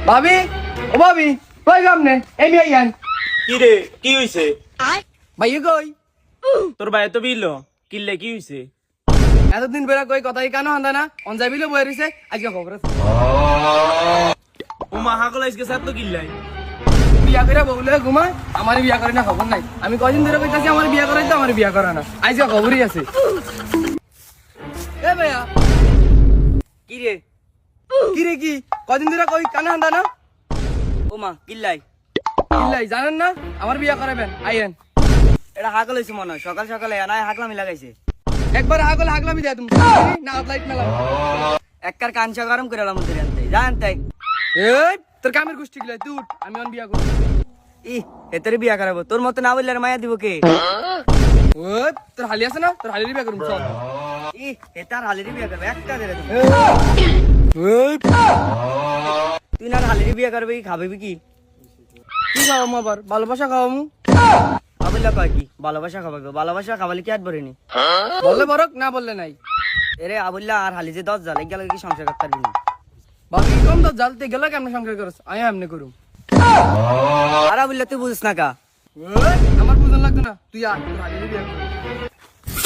ভাবি ও ভাবি কই গামনে এই মি আইয়ান কি রে কি হইছে? ভাই কই তোর ভাই তো বিল কিল্লে কি হইছে? এতদিন বেড়া কই কথাই কানো হান্দা না অনজাবিলে বই রইছে আজকে খবর আছে ও মা হাকল আইসকে সাত তো কিল্লাই। বিয়া করে বউলে ঘুমা আমার বিয়া করে না খবর নাই আমি কয়দিন ধরে কইতাছি আমার বিয়া করাই তো আমার বিয়া করা না আজকে খবরই আছে এ ভাইয়া কি রে কি রে কি কয়দিন ধরে কই কানো হান্দা না ও মা কিল্লাই ইল্লাই জানেন না আমার বিয়া করাবেন আইয়েন এটা হাকল হয়েছে মনে হয় সকাল সকালে এনায় হাকলামি লাগাইছে একবার আগল আগলামি দেয়া তুমি না লাইট মেলা একবার কাঞ্চা গরম করে এলাম তোর আনতে জান তাই এই তোর কামের গোষ্ঠী গিলা তুই উঠ, আমি অন বিয়া করব ই এতরে বিয়া করাবো তোর মতো না বললে আর মায়া দিব কে ওই তোর হালি আছে না তোর হালি বিয়া করব চল ই এটার হালিরি বিয়া করবে একটা দেবে তুমি ওই তুই না হালিরি বিয়া করবে কি খাবে কি কি খাওয়াম আবার ভালোবাসা খাওয়ামু আবুল্লা কয় কি ভালোবাসা খাবাবে ভালোবাসা খাবালে কি আর ভরেনি বললে বরক না বললে নাই এরে আবুল্লা আর হালি যে 10 জাল গেলে কি সংসার করতে পারবি না বাবি কম তো জ্বালতে গেল কেমন সংসার করছ আমি এমনি করুম আর আবুল্লা তুই বুঝিস না কা ওই আমার বুঝন লাগতো না তুই আর তোর হালি বিয়া করব